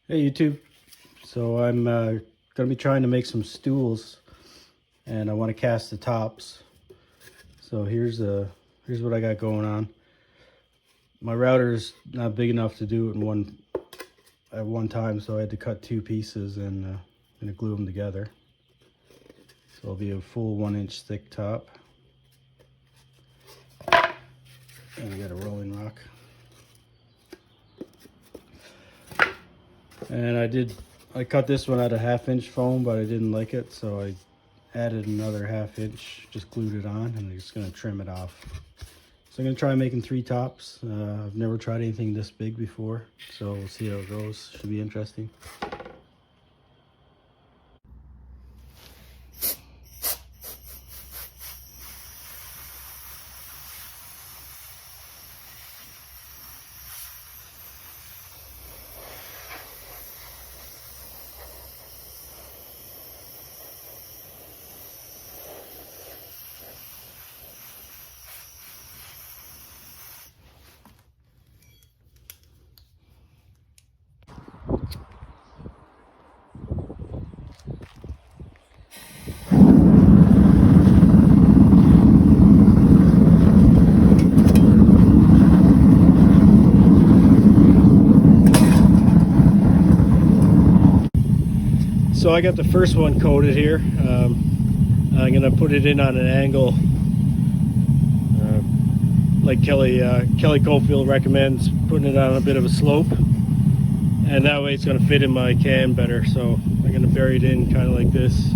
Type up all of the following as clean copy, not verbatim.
Hey YouTube, so I'm gonna be trying to make some stools, and I want to cast the tops. So here's what I got going on. My router's not big enough to do it at one time, so I had to cut two pieces and I'm gonna glue them together. So it'll be a full 1-inch thick top, and I got a rolling rock. And I cut this one out of 1/2-inch foam, but I didn't like it, so I added another 1/2 inch, just glued it on, and I'm just gonna trim it off. So I'm gonna try making 3 tops. I've never tried anything this big before, so we'll see how it goes. Should be interesting. So I got the first one coated here. I'm gonna put it in on an angle, like Kelly Cofield recommends, putting it on a bit of a slope, and that way it's gonna fit in my can better. So I'm gonna bury it in kind of like this.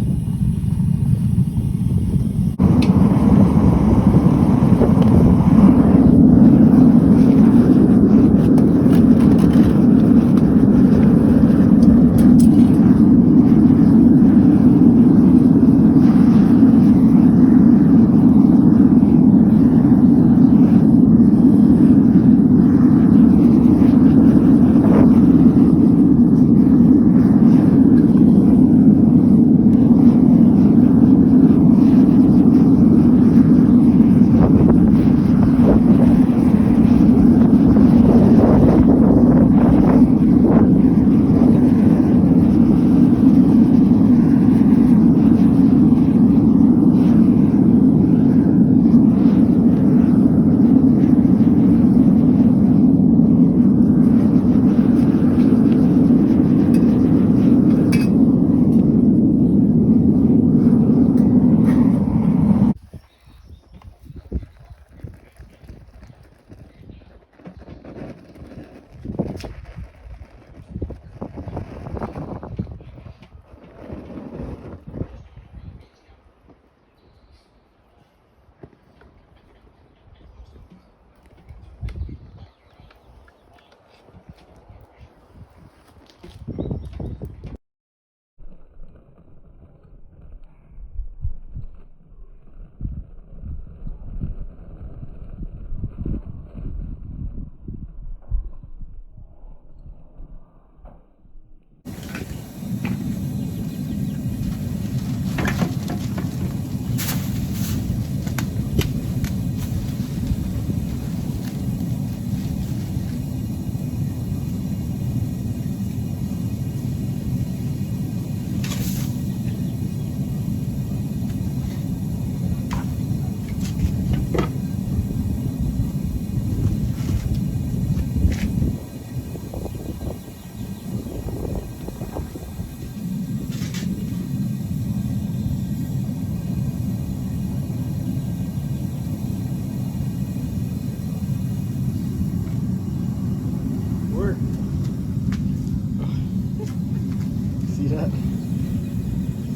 See that?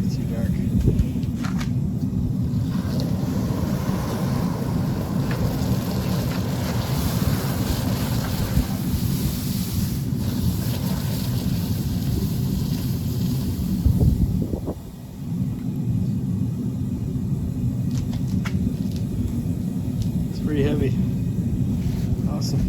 It's too dark. It's pretty heavy. Awesome.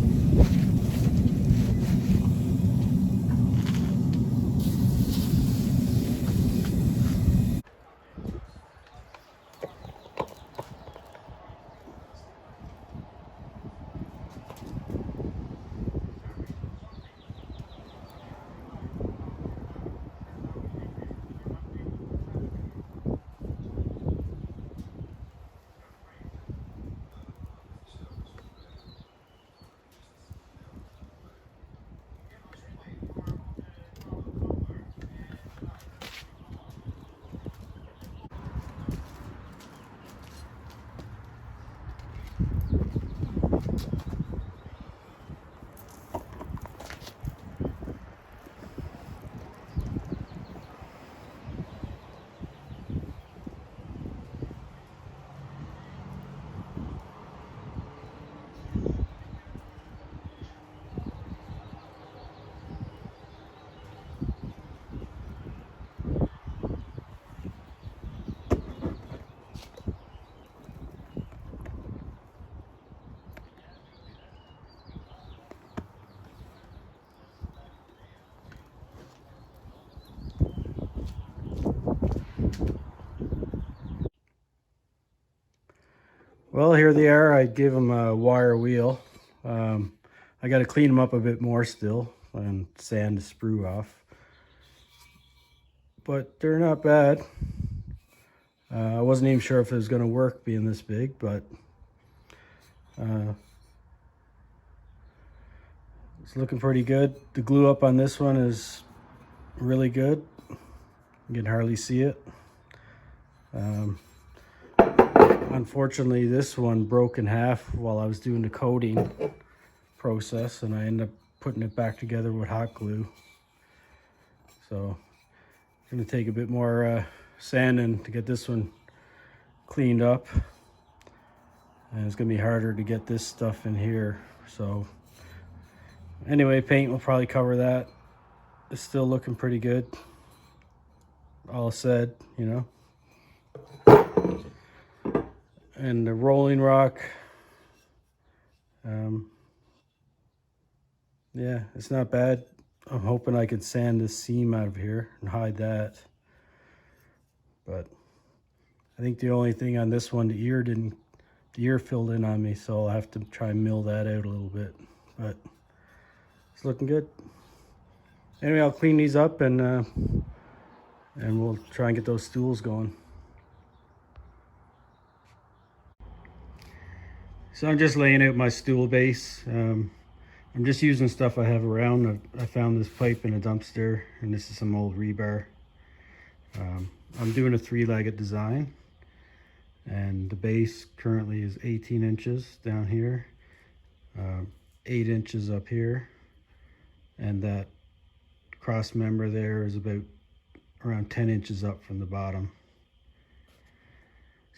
Well, here they are. I gave them a wire wheel. I got to clean them up a bit more still and sand the sprue off. But they're not bad. I wasn't even sure if it was going to work being this big, but it's looking pretty good. The glue up on this one is really good. You can hardly see it. Unfortunately, this one broke in half while I was doing the coating process, and I ended up putting it back together with hot glue. So I'm going to take a bit more sanding to get this one cleaned up, and it's going to be harder to get this stuff in here. So anyway, paint will probably cover that. It's still looking pretty good, all said, you know. And the rolling rock, yeah, it's not bad. I'm hoping I could sand this seam out of here and hide that. But I think the only thing on this one, the ear filled in on me, so I'll have to try and mill that out a little bit. But it's looking good. Anyway, I'll clean these up and we'll try and get those stools going. So I'm just laying out my stool base. I'm just using stuff I have around. I found this pipe in a dumpster, and this is some old rebar. I'm doing a 3-legged design, and the base currently is 18 inches down here, 8 inches up here, and that cross member there is about around 10 inches up from the bottom.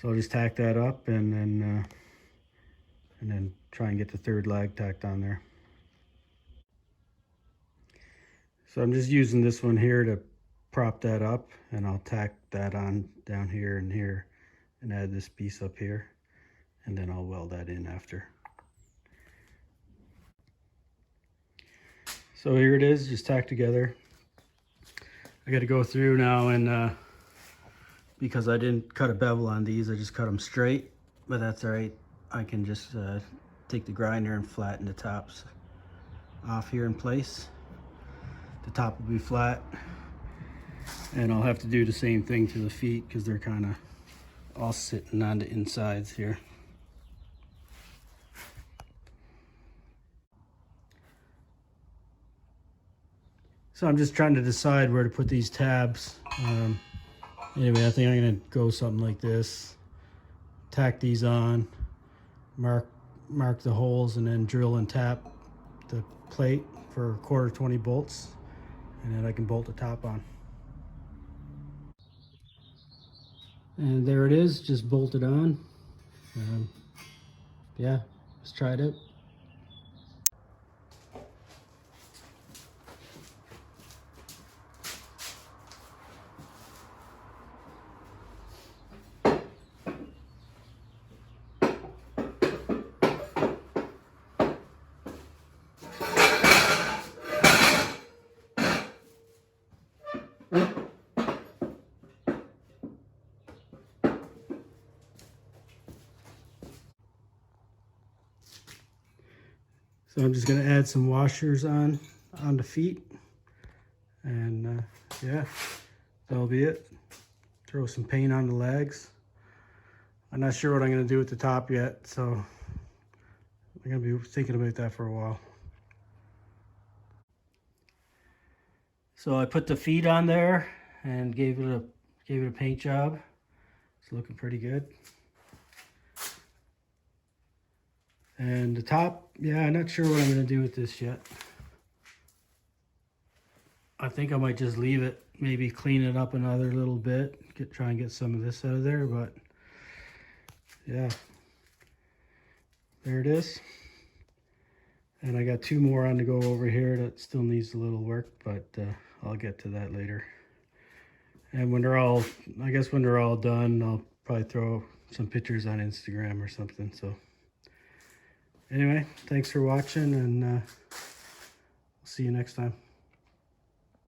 So I'll just tack that up and then try and get the 3rd leg tacked on there. So I'm just using this one here to prop that up, and I'll tack that on down here and here and add this piece up here, and then I'll weld that in after. So here it is, just tacked together. I got to go through now and because I didn't cut a bevel on these, I just cut them straight, but that's all right. I can just take the grinder and flatten the tops off here in place. The top will be flat, and I'll have to do the same thing to the feet because they're kind of all sitting on the insides here. So I'm just trying to decide where to put these tabs. Anyway, I think I'm gonna go something like this. Tack these on, mark the holes, and then drill and tap the plate for 1/4 bolts, and then I can bolt the top on. And there it is, just bolted on. Yeah, let's try it out. So I'm just gonna add some washers on the feet, and yeah, that'll be it. Throw some paint on the legs. I'm not sure what I'm gonna do with the top yet, so I'm gonna be thinking about that for a while. So I put the feet on there and gave it a paint job. It's looking pretty good. And the top, yeah, I'm not sure what I'm gonna do with this yet. I think I might just leave it, maybe clean it up another little bit, try and get some of this out of there, but yeah, there it is. And I got 2 more on to go over here that still needs a little work, but I'll get to that later. And when they're all, I guess when they're all done, I'll probably throw some pictures on Instagram or something. So anyway, thanks for watching, and see you next time.